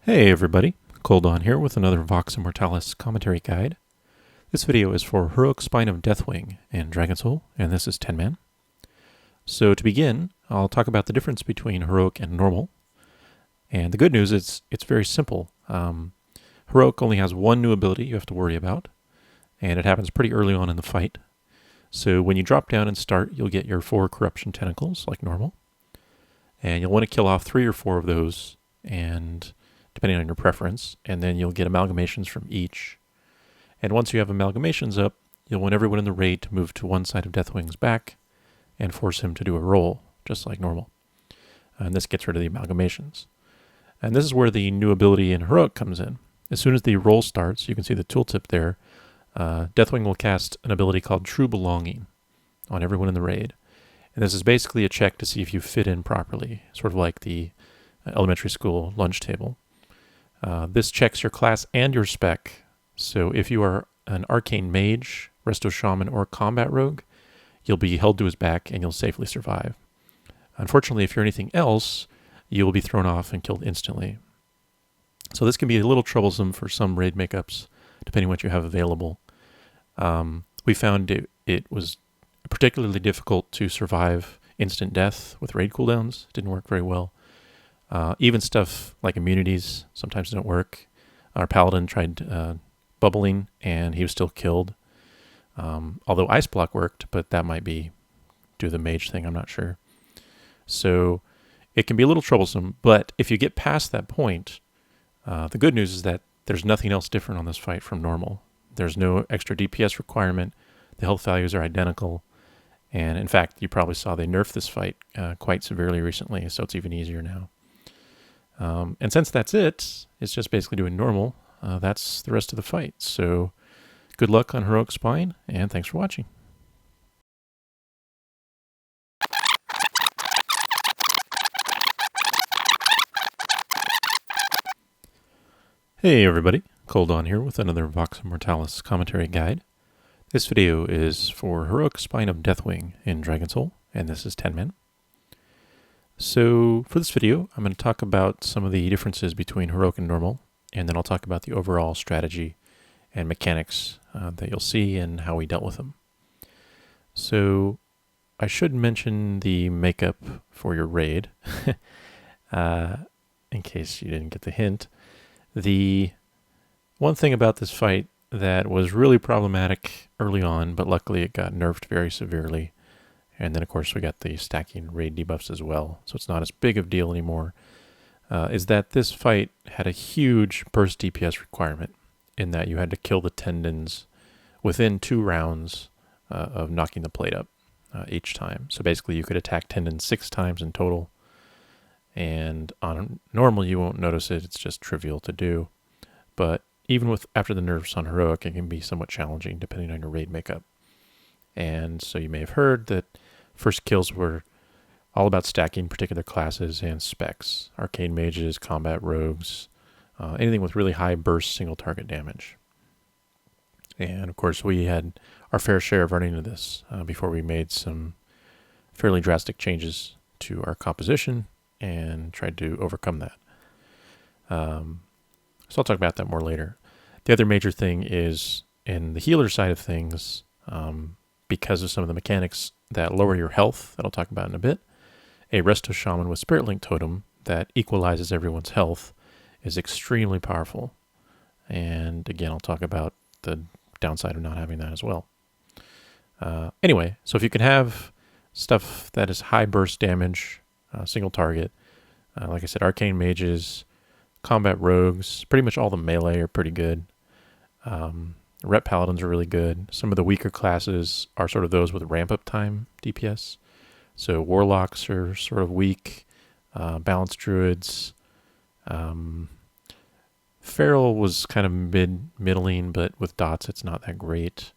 Hey everybody, Coldon here with another VOX Immortalis commentary guide. This video is for Heroic Spine of Deathwing and Dragon Soul, and this is 10-man. So to begin, I'll talk about the difference between Heroic and Normal. And the good news is it's very simple. Heroic only has one new ability you have to worry about, and it happens pretty early on in the fight. So when you drop down and start, you'll get your 4 Corruption Tentacles, like normal. And you'll want to kill off 3 or 4 of those, and depending on your preference, and then you'll get amalgamations from each. And once you have amalgamations up, you'll want everyone in the raid to move to one side of Deathwing's back and force him to do a roll, just like normal. And this gets rid of the amalgamations. And this is where the new ability in Heroic comes in. As soon as the roll starts, you can see the tooltip there, Deathwing will cast an ability called True Belonging on everyone in the raid. And this is basically a check to see if you fit in properly, sort of like the elementary school lunch table. This checks your class and your spec. So if you are an arcane mage, resto shaman, or combat rogue, you'll be held to his back and you'll safely survive. Unfortunately, if you're anything else, you'll be thrown off and killed instantly. So this can be a little troublesome for some raid makeups, depending on what you have available. We found it was particularly difficult to survive instant death with raid cooldowns. It didn't work very well. Even stuff like immunities sometimes don't work. Our paladin tried bubbling and he was still killed. Although ice block worked, but that might be due to the mage thing, I'm not sure. So it can be a little troublesome, but if you get past that point, the good news is that there's nothing else different on this fight from normal. There's no extra DPS requirement. The health values are identical. And in fact, you probably saw they nerfed this fight quite severely recently, so it's even easier now. And since that's it's just basically doing normal. That's the rest of the fight. So good luck on Heroic Spine, and thanks for watching. Hey everybody, Coldon here with another VOX Immortalis commentary guide. This video is for Heroic Spine of Deathwing in Dragon Soul, and this is 10-man. So for this video, I'm going to talk about some of the differences between Heroic and Normal, and then I'll talk about the overall strategy and mechanics that you'll see and how we dealt with them. So I should mention the makeup for your raid, in case you didn't get the hint. The one thing about this fight that was really problematic early on, but luckily it got nerfed very severely. And then, of course, we got the stacking raid debuffs as well, so it's not as big of a deal anymore, is that this fight had a huge burst DPS requirement in that you had to kill the tendons within 2 rounds of knocking the plate up each time. So basically, you could attack tendons 6 times in total, and on normal, you won't notice it. It's just trivial to do. But even after the nerfs on Heroic, it can be somewhat challenging depending on your raid makeup. And so you may have heard that first kills were all about stacking particular classes and specs. Arcane mages, combat rogues, anything with really high burst single target damage. And of course we had our fair share of running into this before we made some fairly drastic changes to our composition and tried to overcome that. So I'll talk about that more later. The other major thing is in the healer side of things, because of some of the mechanics that lower your health, that I'll talk about in a bit, a resto shaman with Spirit Link Totem that equalizes everyone's health is extremely powerful. And again, I'll talk about the downside of not having that as well. Anyway, so if you can have stuff that is high burst damage, single target, like I said, arcane mages, combat rogues, pretty much all the melee are pretty good. Rep paladins are really good. Some of the weaker classes are sort of those with ramp up time DPS. So warlocks are sort of weak. Balanced druids. Feral was kind of middling, but with dots it's not that great.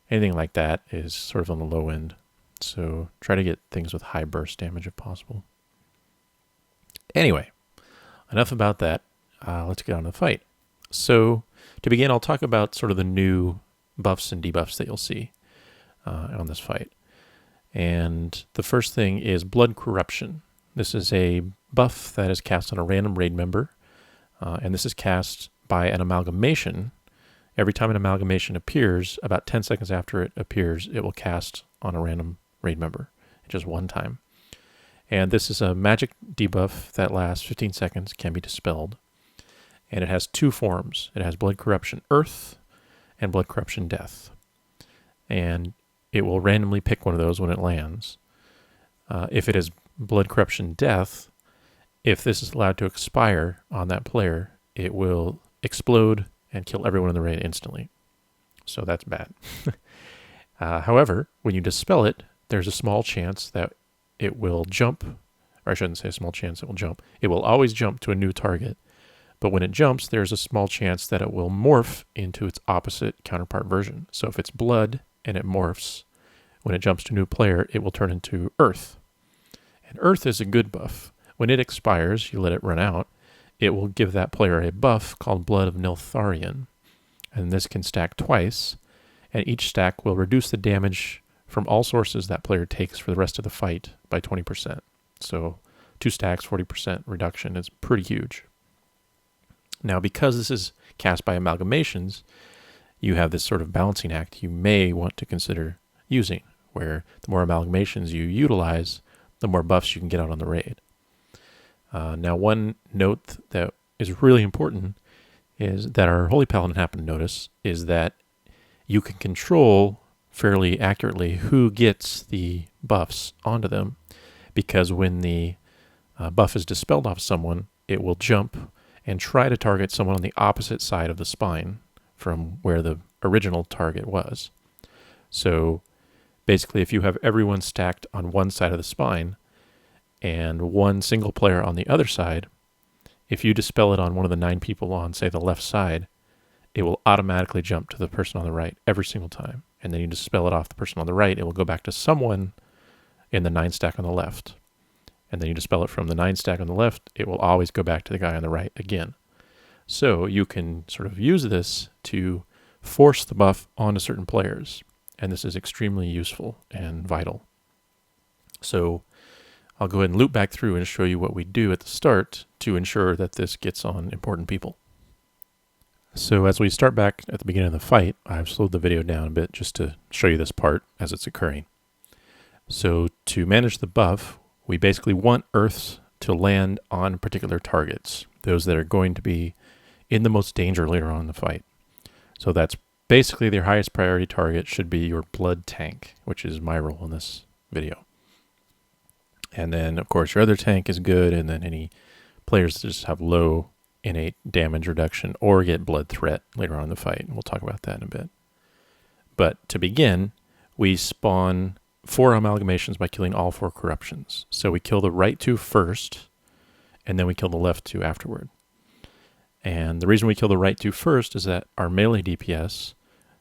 Anything like that is sort of on the low end. So try to get things with high burst damage if possible. Anyway, enough about that. Let's get on to the fight. So to begin, I'll talk about sort of the new buffs and debuffs that you'll see on this fight. And the first thing is Blood Corruption. This is a buff that is cast on a random raid member and this is cast by an amalgamation. Every time an amalgamation appears, about 10 seconds after it appears, it will cast on a random raid member, just one time. And this is a magic debuff that lasts 15 seconds, can be dispelled. And it has two forms. It has Blood Corruption Earth and Blood Corruption Death. And it will randomly pick one of those when it lands. If it is Blood Corruption Death, if this is allowed to expire on that player, it will explode and kill everyone in the raid instantly. So that's bad. However, when you dispel it, there's a small chance that it will jump, or I shouldn't say a small chance it will jump. It will always jump to a new target, but when it jumps, there's a small chance that it will morph into its opposite counterpart version. So if it's blood and it morphs, when it jumps to a new player, it will turn into earth. And earth is a good buff. When it expires, you let it run out, it will give that player a buff called Blood of Niltharion. And this can stack twice, and each stack will reduce the damage from all sources that player takes for the rest of the fight by 20%. So 2 stacks, 40% reduction is pretty huge. Now, because this is cast by amalgamations, you have this sort of balancing act you may want to consider using, where the more amalgamations you utilize, the more buffs you can get out on the raid. Now, one note that is really important is that our Holy Paladin happened to notice is that you can control fairly accurately who gets the buffs onto them, because when the buff is dispelled off someone, it will jump and try to target someone on the opposite side of the spine from where the original target was. So basically, if you have everyone stacked on one side of the spine and one single player on the other side, if you dispel it on one of the 9 people on, say, the left side, it will automatically jump to the person on the right every single time. And then you dispel it off the person on the right, it will go back to someone in the 9 stack on the left. And then you dispel it from the 9 stack on the left, it will always go back to the guy on the right again. So you can sort of use this to force the buff onto certain players. And this is extremely useful and vital. So I'll go ahead and loop back through and show you what we do at the start to ensure that this gets on important people. So as we start back at the beginning of the fight, I've slowed the video down a bit just to show you this part as it's occurring. So to manage the buff, we basically want Earths to land on particular targets, those that are going to be in the most danger later on in the fight. So that's basically their highest priority target should be your blood tank, which is my role in this video. And then, of course, your other tank is good, and then any players that just have low innate damage reduction or get blood threat later on in the fight. And we'll talk about that in a bit. But to begin, we spawn 4 amalgamations by killing all 4 corruptions. So we kill the right 2 first, and then we kill the left 2 afterward. And the reason we kill the right 2 first is that our melee DPS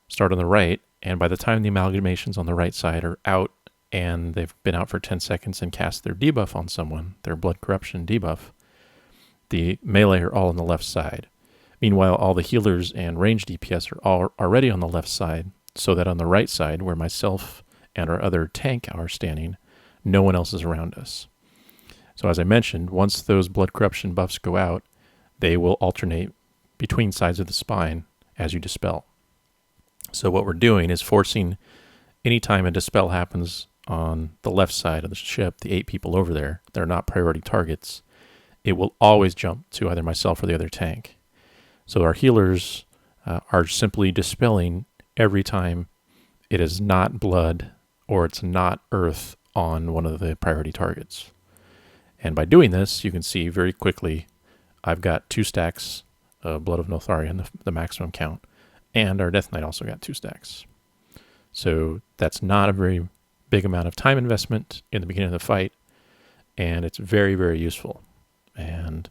start on the right, and by the time the amalgamations on the right side are out, and they've been out for 10 seconds and cast their debuff on someone, their blood corruption debuff, the melee are all on the left side. Meanwhile, all the healers and range DPS are all already on the left side, so that on the right side, where myself and our other tank are standing, no one else is around us. So as I mentioned, once those blood corruption buffs go out, they will alternate between sides of the spine as you dispel. So what we're doing is forcing, anytime a dispel happens on the left side of the ship, the 8 people over there, they're not priority targets, it will always jump to either myself or the other tank. So our healers are simply dispelling every time it is not blood or it's not earth on one of the priority targets. And by doing this, you can see very quickly I've got 2 stacks of Blood of Niltharion, the maximum count, and our Death Knight also got 2 stacks. So that's not a very big amount of time investment in the beginning of the fight, and it's very, very useful. And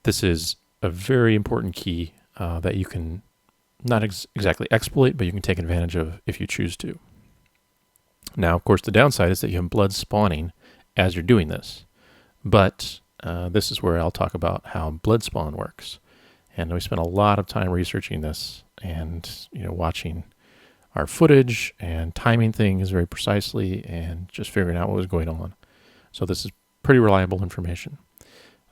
this is a very important key that you can not exactly exploit, but you can take advantage of if you choose to. Now, of course, the downside is that you have blood spawning as you're doing this. But this is where I'll talk about how blood spawn works. And we spent a lot of time researching this and watching our footage and timing things very precisely and just figuring out what was going on. So this is pretty reliable information.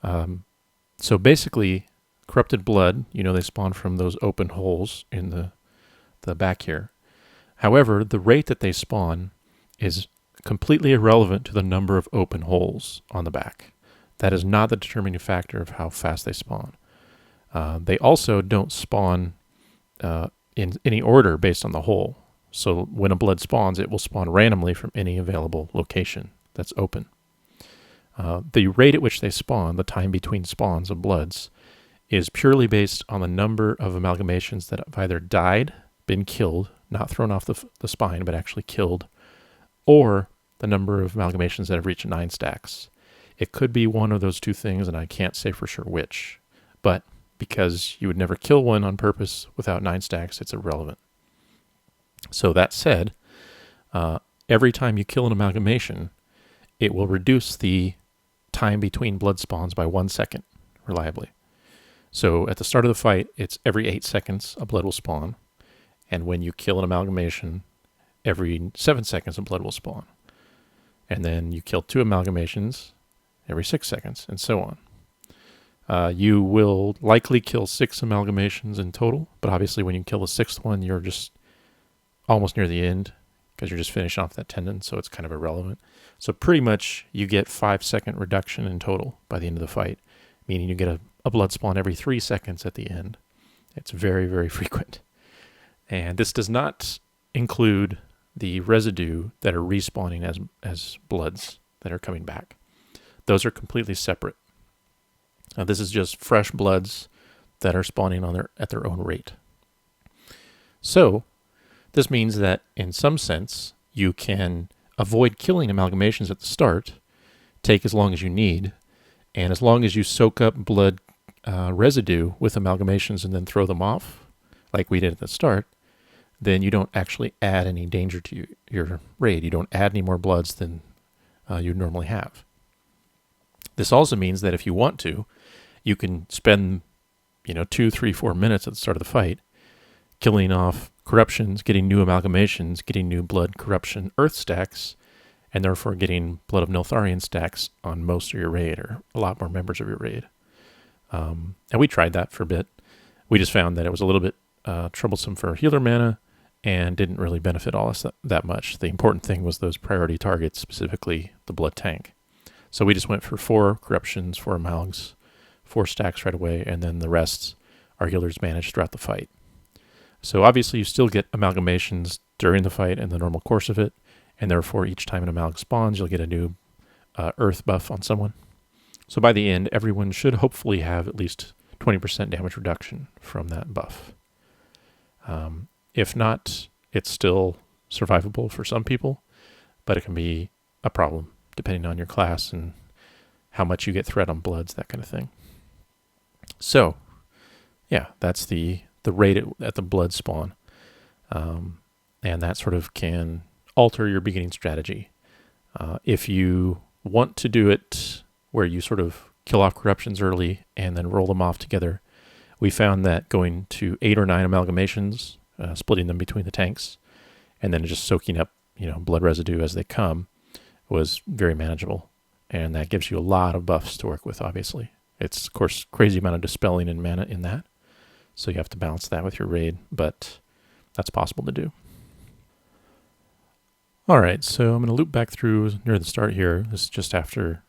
So basically, corrupted blood, they spawn from those open holes in the back here. However, the rate that they spawn is completely irrelevant to the number of open holes on the back. That is not the determining factor of how fast they spawn. They also don't spawn in any order based on the hole. So when a blood spawns, it will spawn randomly from any available location that's open. The rate at which they spawn, the time between spawns of bloods, is purely based on the number of amalgamations that have either died, been killed, not thrown off the spine, but actually killed, or the number of amalgamations that have reached 9 stacks. It could be one of those two things, and I can't say for sure which. But because you would never kill one on purpose without 9 stacks, it's irrelevant. So that said, every time you kill an amalgamation, it will reduce the time between blood spawns by 1 second, reliably. So at the start of the fight, it's every 8 seconds a blood will spawn. And when you kill an amalgamation, every 7 seconds a blood will spawn. And then you kill 2 amalgamations every 6 seconds, and so on. You will likely kill 6 amalgamations in total, but obviously when you kill the 6th one, you're just almost near the end because you're just finishing off that tendon, so it's kind of irrelevant. So pretty much you get 5-second reduction in total by the end of the fight, meaning you get a blood spawn every 3 seconds at the end. It's very, very frequent. And this does not include the residue that are respawning as bloods that are coming back. Those are completely separate. This is just fresh bloods that are spawning at their own rate. So this means that in some sense you can avoid killing amalgamations at the start, take as long as you need, and as long as you soak up blood residue with amalgamations and then throw them off, like we did at the start, then you don't actually add any danger to your raid. You don't add any more bloods than you normally have. This also means that if you want to, you can spend 2, 3, 4 minutes at the start of the fight killing off corruptions, getting new amalgamations, getting new blood corruption earth stacks, and therefore getting blood of Niltharian stacks on most of your raid, or a lot more members of your raid. And we tried that for a bit. We just found that it was a little bit troublesome for healer mana and didn't really benefit us that much. The important thing was those priority targets, specifically the blood tank. So we just went for 4 corruptions, 4 amalgs, 4 stacks right away, and then the rest our healers managed throughout the fight. So obviously you still get amalgamations during the fight and the normal course of it, and therefore each time an amalgam spawns, you'll get a new earth buff on someone. So by the end, everyone should hopefully have at least 20% damage reduction from that buff. If not, it's still survivable for some people, but it can be a problem depending on your class and how much you get threat on bloods, that kind of thing. So, yeah, that's the rate at the blood spawn. And that sort of can alter your beginning strategy. If you want to do it where you sort of kill off corruptions early and then roll them off together, we found that going to 8 or 9 amalgamations, splitting them between the tanks, and then just soaking up blood residue as they come was very manageable. And that gives you a lot of buffs to work with, obviously. It's, of course, crazy amount of dispelling and mana in that. So you have to balance that with your raid, but that's possible to do. All right, so I'm going to loop back through near the start here. This is just after,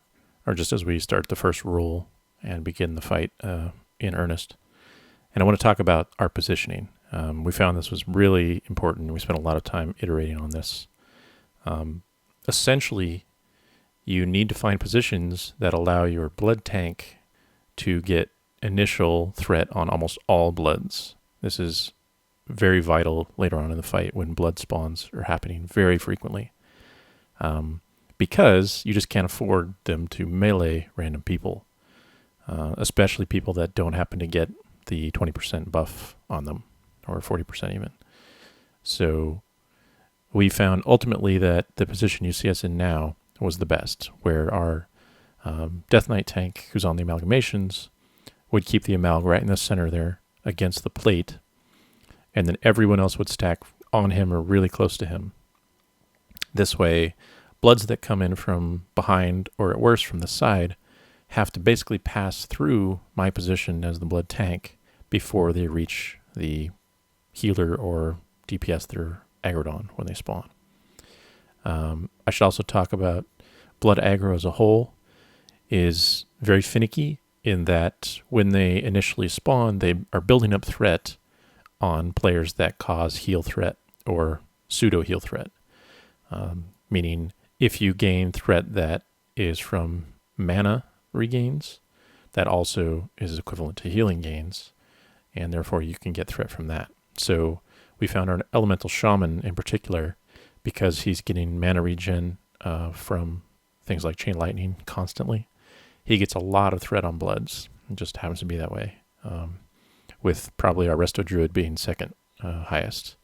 or just as we start the first roll and begin the fight in earnest. And I want to talk about our positioning. We found this was really important. We spent a lot of time iterating on this. Essentially, you need to find positions that allow your blood tank to get initial threat on almost all bloods. This is very vital later on in the fight when blood spawns are happening very frequently. Because you just can't afford them to melee random people, especially people that don't happen to get the 20% buff on them, or 40% even. So we found ultimately that the position you see us in now was the best, where our Death Knight tank, who's on the amalgamations, would keep the amalg right in the center there against the plate, and then everyone else would stack on him or really close to him. This way, bloods that come in from behind, or at worst from the side, have to basically pass through my position as the blood tank before they reach the healer or DPS they're aggroed on when they spawn. I should also talk about blood aggro as a whole is very finicky in that when they initially spawn, they are building up threat on players that cause heal threat or pseudo heal threat. Meaning if you gain threat that is from mana regains, that also is equivalent to healing gains, and therefore you can get threat from that. So we found our elemental shaman in particular, because he's getting mana regen from things like chain lightning constantly, he gets a lot of threat on bloods. It just happens to be that way, with probably our resto druid being second highest.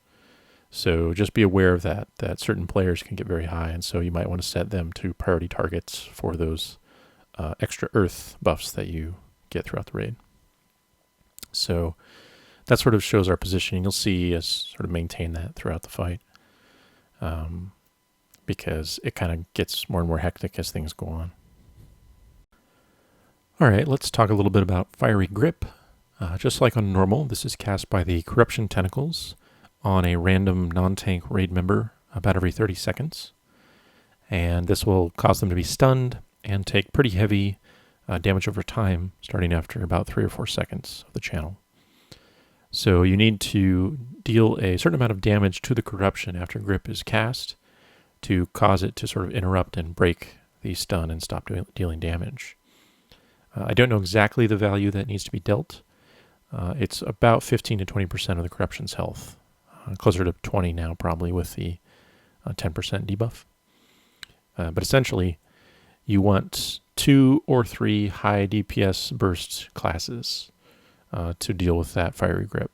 So just be aware of that certain players can get very high, and so you might want to set them to priority targets for those extra earth buffs that you get throughout the raid. So that sort of shows our positioning. You'll see us sort of maintain that throughout the fight, because it kind of gets more and more hectic as things go on. All right, let's talk a little bit about Fiery Grip. Just like on normal, this is cast by the Corruption Tentacles on a random non-tank raid member about every 30 seconds. And this will cause them to be stunned and take pretty heavy damage over time, starting after about 3 or 4 seconds of the channel. So you need to deal a certain amount of damage to the corruption after Grip is cast to cause it to sort of interrupt and break the stun and stop dealing damage. I don't know exactly the value that needs to be dealt. It's about 15 to 20% of the corruption's health. Closer to 20 now probably with the 10% debuff. But essentially, you want 2 or 3 high DPS burst classes to deal with that Fiery Grip.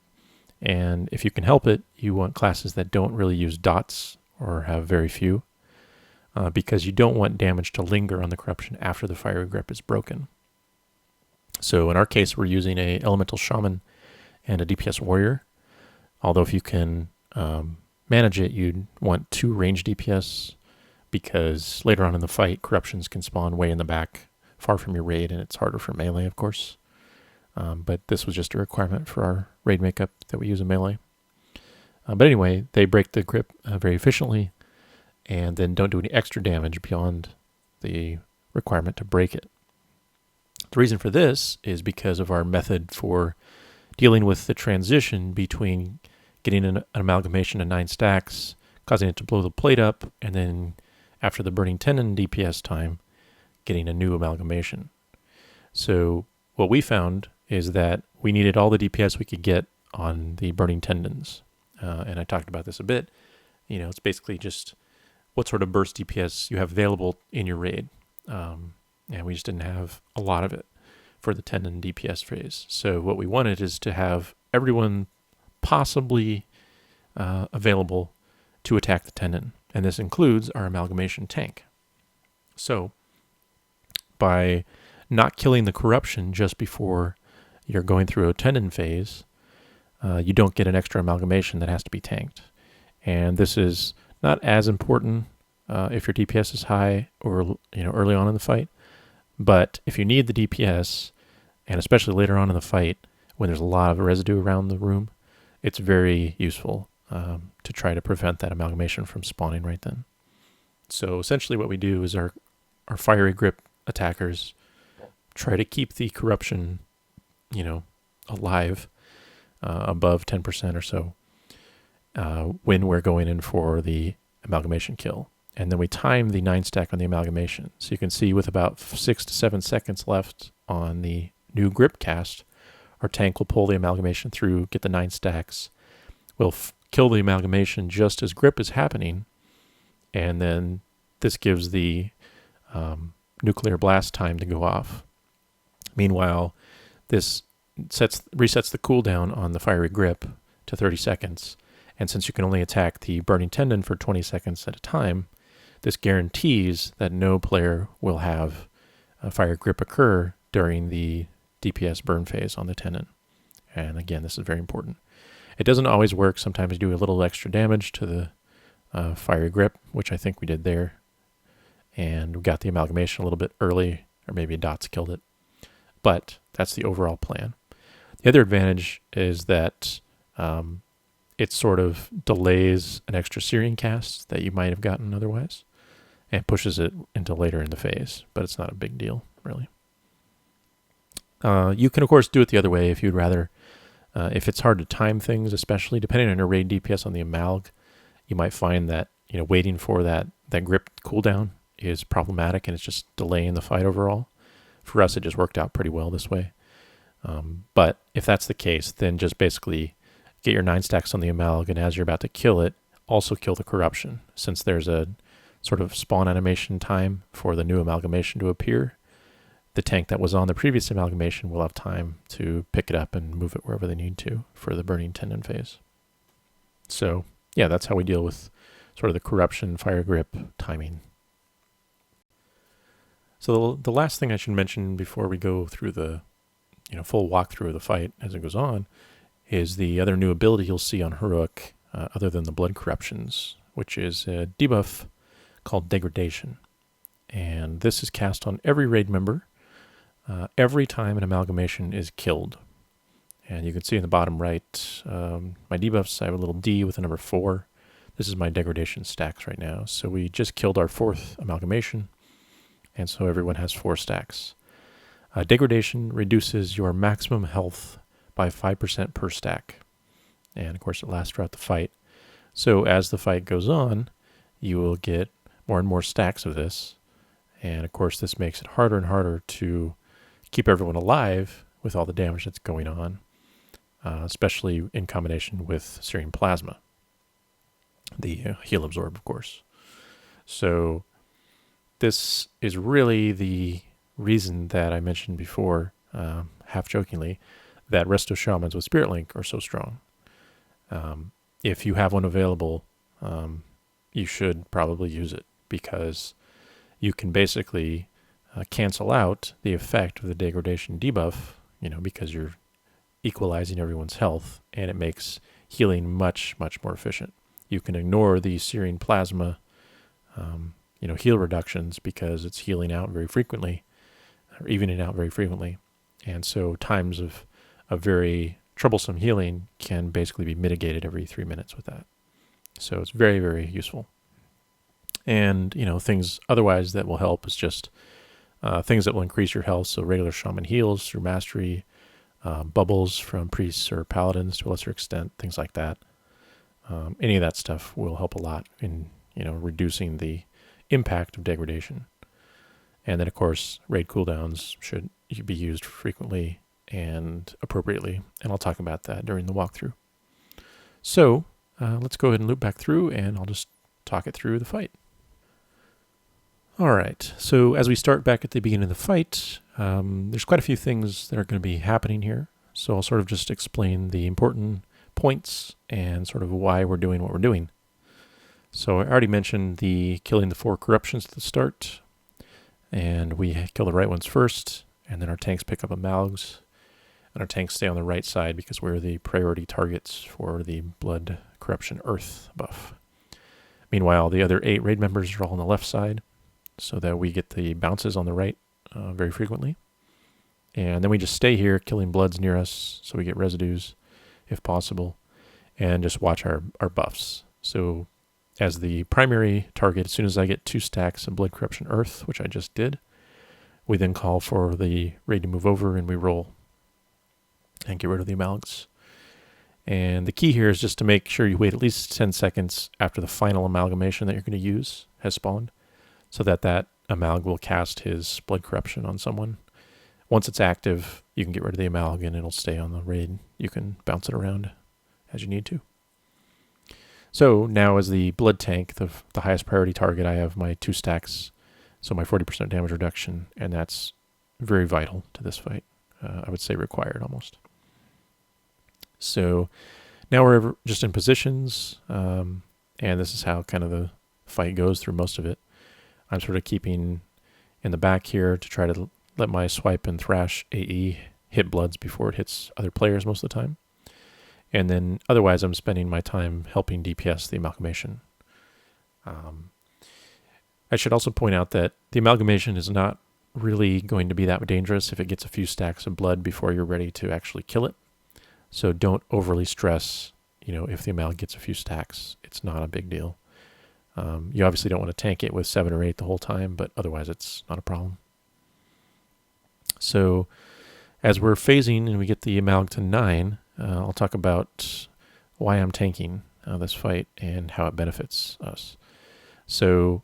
And if you can help it, you want classes that don't really use dots or have very few, because you don't want damage to linger on the corruption after the Fiery Grip is broken. So in our case, we're using a Elemental Shaman and a DPS Warrior. Although if you can manage it, you'd want 2 range DPS, because later on in the fight, corruptions can spawn way in the back, far from your raid, and it's harder for melee, of course. But this was just a requirement for our raid makeup that we use in melee. But anyway, they break the grip very efficiently, and then don't do any extra damage beyond the requirement to break it. The reason for this is because of our method for dealing with the transition between getting an amalgamation of 9 stacks, causing it to blow the plate up, and then after the Burning Tendon DPS time, getting a new amalgamation. So what we found is that we needed all the DPS we could get on the Burning Tendons. And I talked about this a bit. You know, it's basically just what sort of burst DPS you have available in your raid. And we just didn't have a lot of it for the Tendon DPS phase. So what we wanted is to have everyone possibly available to attack the Tendon. And this includes our amalgamation tank. So by not killing the corruption just before you're going through a Tendon phase, you don't get an extra amalgamation that has to be tanked. And this is not as important if your DPS is high or early on in the fight. But if you need the DPS, and especially later on in the fight, when there's a lot of residue around the room, it's very useful to try to prevent that amalgamation from spawning right then. So essentially what we do is our Fiery Grip attackers try to keep the corruption, alive above 10% or so when we're going in for the amalgamation kill. And then we time the 9 stack on the amalgamation. So you can see with about 6 to 7 seconds left on the new grip cast, our tank will pull the amalgamation through, get the 9 stacks. We'll kill the amalgamation just as grip is happening. And then this gives the nuclear blast time to go off. Meanwhile, this resets the cooldown on the Fiery Grip to 30 seconds. And since you can only attack the Burning Tendon for 20 seconds at a time, this guarantees that no player will have a Fiery Grip occur during the DPS burn phase on the Tendon. And again, this is very important. It doesn't always work. Sometimes you do a little extra damage to the Fiery Grip, which I think we did there. And we got the amalgamation a little bit early or maybe dots killed it. But that's the overall plan. The other advantage is that it sort of delays an extra Syrian cast that you might have gotten otherwise and pushes it into later in the phase, but it's not a big deal, really. You can, of course, do it the other way if you'd rather. If it's hard to time things, especially depending on your raid DPS on the Amalg, you might find that waiting for that grip cooldown is problematic and it's just delaying the fight overall. For us, it just worked out pretty well this way. But if that's the case, then just basically get your 9 stacks on the Amalg, and as you're about to kill it, also kill the corruption. Since there's a sort of spawn animation time for the new amalgamation to appear, the tank that was on the previous amalgamation will have time to pick it up and move it wherever they need to for the burning tendon phase. So yeah, that's how we deal with sort of the corruption fire grip timing. So the last thing I should mention before we go through the full walkthrough of the fight as it goes on is the other new ability you'll see on Heroic, other than the blood corruptions, which is a debuff called Degradation. And this is cast on every raid member every time an amalgamation is killed. And you can see in the bottom right, my debuffs, I have a little D with the number 4. This is my degradation stacks right now. So we just killed our 4th amalgamation, and so everyone has 4 stacks. Degradation reduces your maximum health by 5% per stack. And of course it lasts throughout the fight. So as the fight goes on, you will get more and more stacks of this. And of course this makes it harder and harder to keep everyone alive with all the damage that's going on, especially in combination with Syrian Plasma, the heal absorb, of course. So this is really the reason that I mentioned before, half jokingly, that Resto Shamans with Spirit Link are so strong. If you have one available, you should probably use it, because you can basically cancel out the effect of the degradation debuff, because you're equalizing everyone's health, and it makes healing much, much more efficient. You can ignore the Syrian Plasma, heal reductions, because it's healing out very frequently, or evening out very frequently. And so times of very troublesome healing can basically be mitigated every 3 minutes with that. So it's very, very useful. And, things otherwise that will help is just things that will increase your health. So regular shaman heals through mastery, bubbles from priests or paladins to a lesser extent, things like that. Any of that stuff will help a lot in, reducing the impact of degradation. And then, of course, raid cooldowns should be used frequently and appropriately, and I'll talk about that during the walkthrough. So let's go ahead and loop back through, and I'll just talk it through the fight. All right, so as we start back at the beginning of the fight, there's quite a few things that are going to be happening here. So I'll sort of just explain the important points and sort of why we're doing what we're doing. So I already mentioned the killing the 4 corruptions at the start, and we kill the right ones first, and then our tanks pick up amalgs, and our tanks stay on the right side because we're the priority targets for the blood corruption earth buff. Meanwhile, the other 8 raid members are all on the left side, so that we get the bounces on the right very frequently. And then we just stay here killing bloods near us, so we get residues if possible, and just watch our buffs. So as the primary target, as soon as I get 2 stacks of blood corruption earth, which I just did, we then call for the raid to move over, and we roll and get rid of the amalgs. And the key here is just to make sure you wait at least 10 seconds after the final amalgamation that you're going to use has spawned, so that amalg will cast his blood corruption on someone. Once it's active, you can get rid of the amalg and it'll stay on the raid. You can bounce it around as you need to. So now as the blood tank, the highest priority target, I have my 2 stacks, so my 40% damage reduction, and that's very vital to this fight. I would say required almost. So now we're just in positions, and this is how kind of the fight goes through most of it. I'm sort of keeping in the back here to try to let my swipe and thrash AE hit bloods before it hits other players most of the time. And then otherwise I'm spending my time helping DPS the amalgamation. I should also point out that the amalgamation is not really going to be that dangerous if it gets a few stacks of blood before you're ready to actually kill it. So don't overly stress, if the Amalg gets a few stacks. It's not a big deal. You obviously don't want to tank it with 7 or 8 the whole time, but otherwise it's not a problem. So as we're phasing and we get the Amalg to 9, I'll talk about why I'm tanking this fight and how it benefits us. So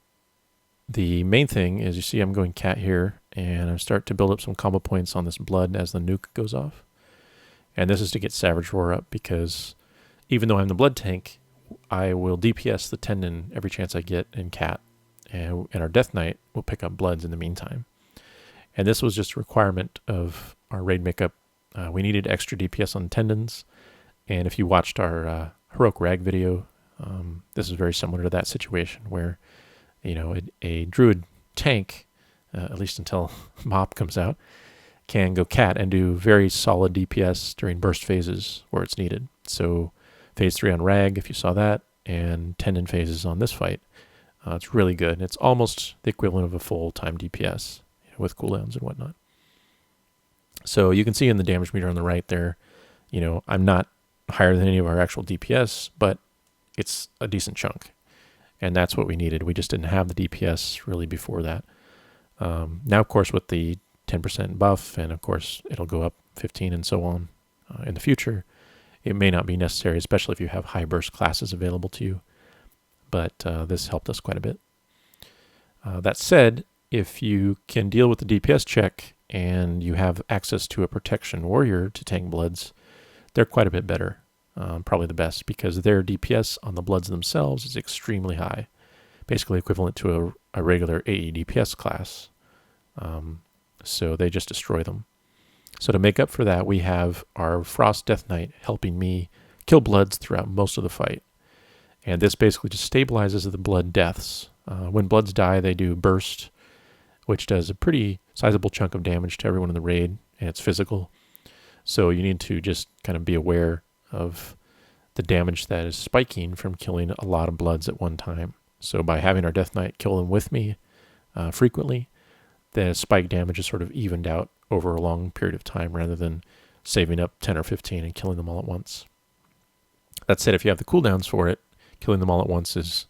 the main thing is, you see I'm going cat here, and I start to build up some combo points on this blood as the nuke goes off. And this is to get Savage Roar up, because even though I'm the blood tank, I will DPS the tendon every chance I get in cat, and our Death Knight will pick up bloods in the meantime. And this was just a requirement of our raid makeup. We needed extra DPS on tendons, and if you watched our Heroic Rag video, this is very similar to that situation where a druid tank, at least until Mop comes out, can go cat and do very solid DPS during burst phases where it's needed. So phase 3 on Rag, if you saw that, and tendon phases on this fight, it's really good. It's almost the equivalent of a full-time DPS with cooldowns and whatnot. So you can see in the damage meter on the right there, I'm not higher than any of our actual DPS, but it's a decent chunk. And that's what we needed. We just didn't have the DPS really before that. Now, of course, with the 10% buff, and of course it'll go up 15 and so on in the future, it may not be necessary, especially if you have high burst classes available to you. But this helped us quite a bit. That said, if you can deal with the DPS check and you have access to a protection warrior to tank bloods, they're quite a bit better. Probably the best, because their DPS on the bloods themselves is extremely high, basically equivalent to a regular AE DPS class. So they just destroy them. So to make up for that, we have our Frost Death Knight helping me kill bloods throughout most of the fight. And this basically just stabilizes the blood deaths. When bloods die, they do burst, which does a pretty sizable chunk of damage to everyone in the raid, and it's physical. So you need to just kind of be aware of the damage that is spiking from killing a lot of bloods at one time. So by having our Death Knight kill them with me frequently, the spike damage is sort of evened out over a long period of time rather than saving up 10 or 15 and killing them all at once. That said, if you have the cooldowns for it, killing them all at once is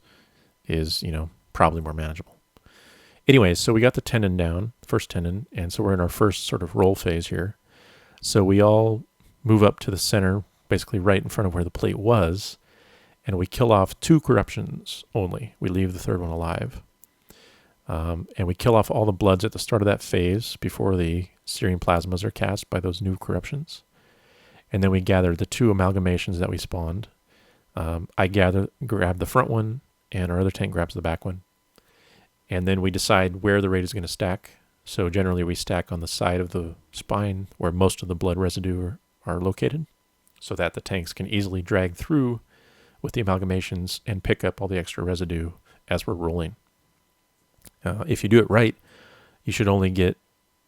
probably more manageable. Anyways, so we got the tendon down, first tendon, and so we're in our first sort of roll phase here. So we all move up to the center, basically right in front of where the plate was, and we kill off 2 corruptions only. We leave the third one alive. And we kill off all the bloods at the start of that phase before the searing plasmas are cast by those new corruptions. And then we gather the 2 amalgamations that we spawned. I grab the front one, and our other tank grabs the back one. And then we decide where the raid is going to stack. So generally we stack on the side of the spine where most of the blood residue are located, so that the tanks can easily drag through with the amalgamations and pick up all the extra residue as we're rolling. If you do it right, you should only get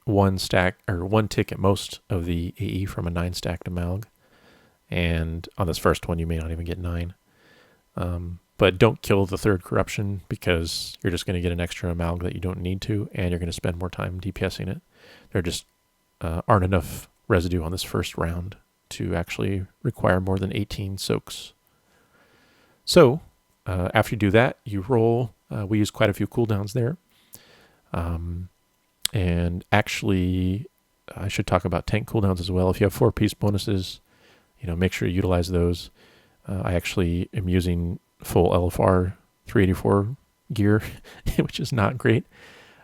1 stack or 1 tick at most of the AE from a 9 stacked amalg. And on this first one, you may not even get 9. But don't kill the third corruption, because you're just going to get an extra amalg that you don't need to, and you're going to spend more time DPSing it. There just aren't enough residue on this first round to actually require more than 18 soaks. So after you do that, you roll. We use quite a few cooldowns there. And actually, I should talk about tank cooldowns as well. If you have 4-piece bonuses, make sure you utilize those. I actually am using full LFR 384 gear, which is not great.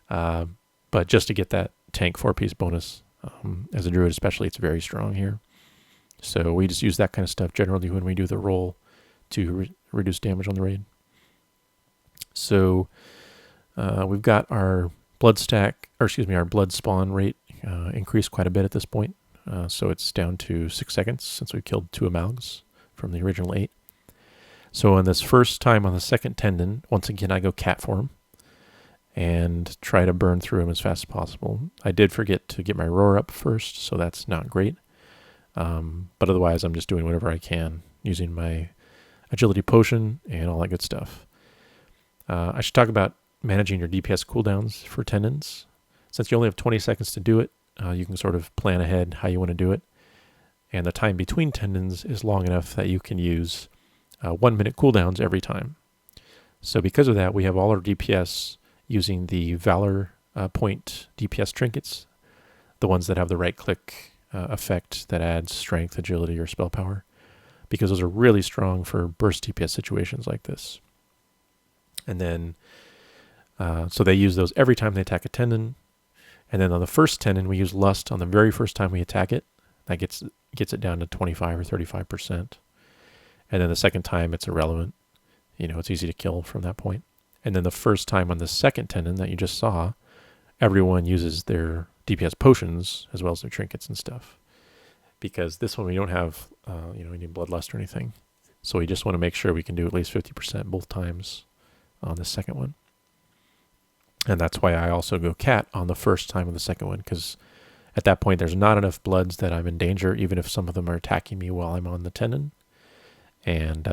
But just to get that tank 4-piece bonus, as a druid especially, it's very strong here. So we just use that kind of stuff generally when we do the roll to reduce damage on the raid. So we've got our blood our blood spawn rate increased quite a bit at this point. So it's down to 6 seconds since we killed 2 amalgs from the original 8. So on this first time on the second tendon, once again I go cat for him and try to burn through him as fast as possible. I did forget to get my roar up first, so that's not great. But otherwise I'm just doing whatever I can using my agility potion and all that good stuff. I should talk about managing your DPS cooldowns for tendons. Since you only have 20 seconds to do it, you can sort of plan ahead how you want to do it. And the time between tendons is long enough that you can use 1 minute cooldowns every time. So because of that, we have all our DPS using the Valor point DPS trinkets, the ones that have the right-click effect that adds strength, agility, or spell power, because those are really strong for burst DPS situations like this. And then, so they use those every time they attack a tendon. And then on the first tendon, we use Lust on the very first time we attack it. That gets it down to 25 or 35%. And then the second time, it's irrelevant. It's easy to kill from that point. And then the first time on the second tendon that you just saw, everyone uses their DPS potions as well as their trinkets and stuff. Because this one we don't have, any bloodlust or anything. So we just want to make sure we can do at least 50% both times on the second one. And that's why I also go cat on the first time of the second one, because at that point there's not enough bloods that I'm in danger, even if some of them are attacking me while I'm on the tendon. And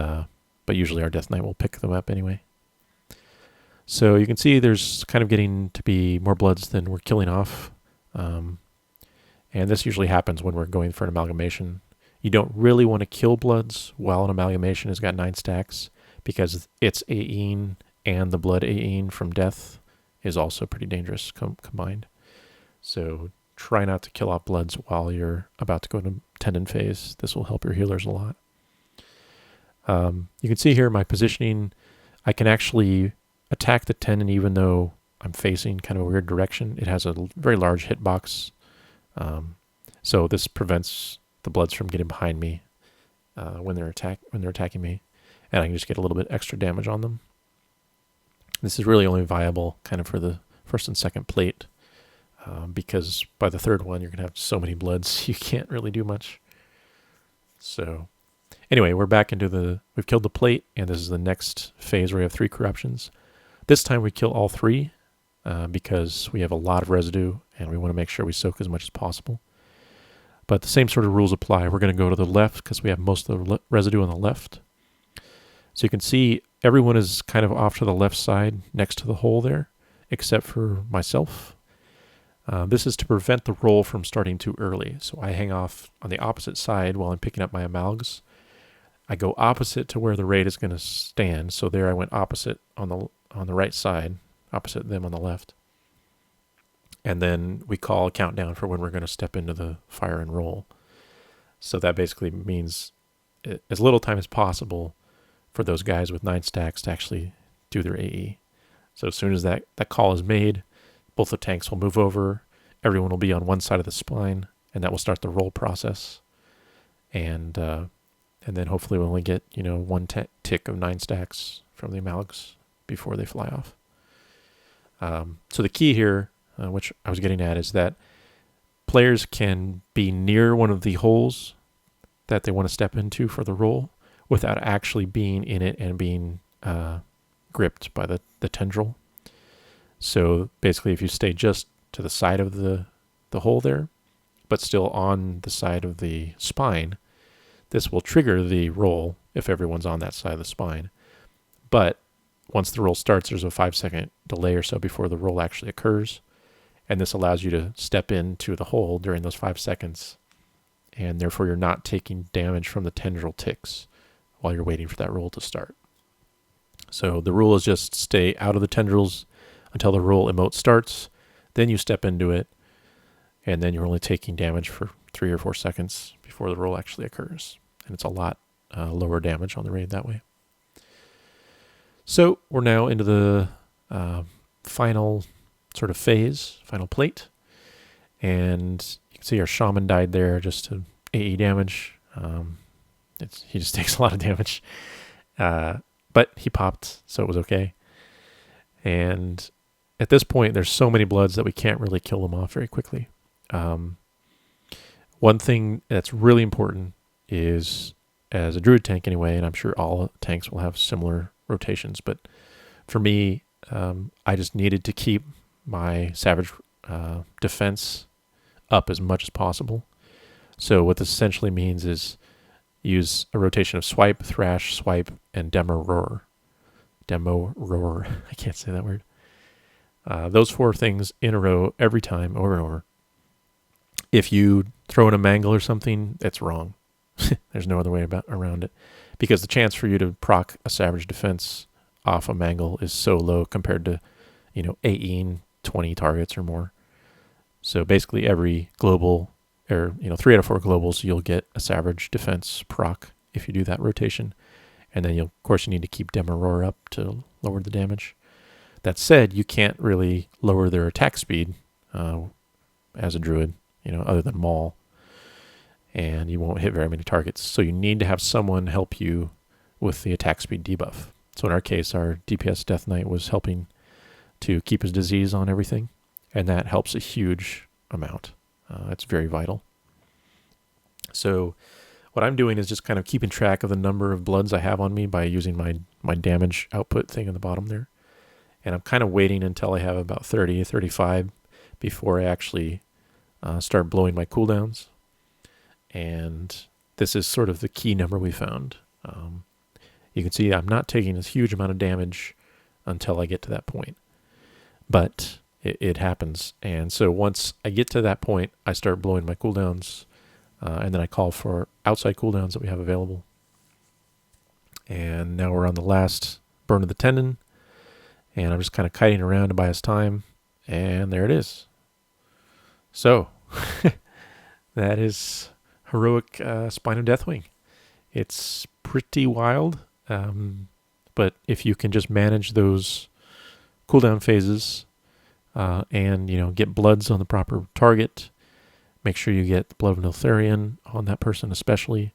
but usually our Death Knight will pick them up anyway. So you can see there's kind of getting to be more bloods than we're killing off. And this usually happens when we're going for an amalgamation. You don't really want to kill bloods while an amalgamation has got 9 stacks, because its AEing and the blood AEing from death is also pretty dangerous combined. So try not to kill off bloods while you're about to go into tendon phase. This will help your healers a lot. You can see here my positioning. I can actually attack the tendon even though I'm facing kind of a weird direction. It has a very large hitbox. So this prevents the bloods from getting behind me when they're attacking me, and I can just get a little bit extra damage on them. This is really only viable kind of for the first and second plate, because by the third one you're gonna have so many bloods you can't really do much. So anyway, we're back into we've killed the plate, and this is the next phase where we have 3 corruptions. This time we kill all 3 because we have a lot of residue and we want to make sure we soak as much as possible. But the same sort of rules apply. We're going to go to the left because we have most of the residue on the left. So you can see everyone is kind of off to the left side next to the hole there, except for myself. This is to prevent the roll from starting too early. So I hang off on the opposite side while I'm picking up my amalgs. I go opposite to where the raid is going to stand. So there I went opposite on the right side, opposite them on the left. And then we call a countdown for when we're going to step into the fire and roll. So that basically means as little time as possible for those guys with 9 stacks to actually do their AE. So as soon as that call is made, both the tanks will move over, everyone will be on one side of the spine, and that will start the roll process. And then hopefully we'll only get, one tick of 9 stacks from the amalgs before they fly off. So the key here, which I was getting at, is that players can be near one of the holes that they want to step into for the roll without actually being in it and being gripped by the tendril. So basically, if you stay just to the side of the hole there, but still on the side of the spine, this will trigger the roll if everyone's on that side of the spine. But once the roll starts, there's a 5-second delay or so before the roll actually occurs. And this allows you to step into the hole during those 5 seconds. And therefore, you're not taking damage from the tendril ticks while you're waiting for that roll to start. So the rule is just stay out of the tendrils until the roll emote starts. Then you step into it. And then you're only taking damage for 3 or 4 seconds before the roll actually occurs. And it's a lot lower damage on the raid that way. So we're now into the final sort of phase, final plate. And you can see our shaman died there just to AE damage. He just takes a lot of damage. But he popped, so it was okay. And at this point, there's so many bloods that we can't really kill them off very quickly. One thing that's really important is, as a druid tank anyway, and I'm sure all tanks will have similar rotations, but for me, I just needed to keep my savage defense up as much as possible. So what this essentially means is use a rotation of swipe, thrash, swipe, and demo roar. Demo roar. I can't say that word. Those 4 things in a row every time, over and over. If you throw in a mangle or something, it's wrong. There's no other way around it. Because the chance for you to proc a Savage Defense off a mangle is so low compared to, AEing 20 targets or more. So basically every global, or 3 out of 4 globals, you'll get a Savage Defense proc if you do that rotation. And then of course you need to keep Demeror up to lower the damage. That said, you can't really lower their attack speed as a druid, other than Maul. And you won't hit very many targets. So you need to have someone help you with the attack speed debuff. So in our case, our DPS Death Knight was helping to keep his disease on everything. And that helps a huge amount. It's very vital. So what I'm doing is just kind of keeping track of the number of bloods I have on me by using my damage output thing in the bottom there. And I'm kind of waiting until I have about 30, 35 before I actually start blowing my cooldowns. And this is sort of the key number we found. You can see I'm not taking a huge amount of damage until I get to that point. But it happens. And so once I get to that point, I start blowing my cooldowns. And then I call for outside cooldowns that we have available. And now we're on the last burn of the tendon. And I'm just kind of kiting around to buy us time. And there it is. So, that is Heroic Spine of Deathwing. It's pretty wild. But if you can just manage those cooldown phases and, get bloods on the proper target, make sure you get the Blood of Niltharion on that person especially,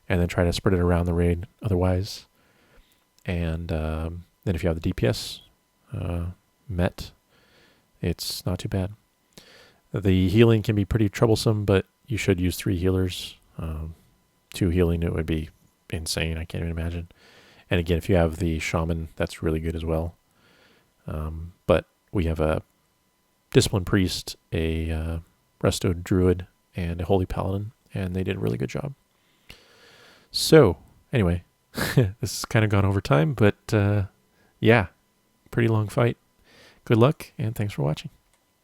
and then try to spread it around the raid otherwise. And then if you have the DPS met, it's not too bad. The healing can be pretty troublesome, but you should use 3 healers. 2 healing, it would be insane. I can't even imagine. And again, if you have the Shaman, that's really good as well. But we have a Discipline Priest, a Resto Druid, and a Holy Paladin, and they did a really good job. So, anyway, this has kind of gone over time, but yeah, pretty long fight. Good luck, and thanks for watching.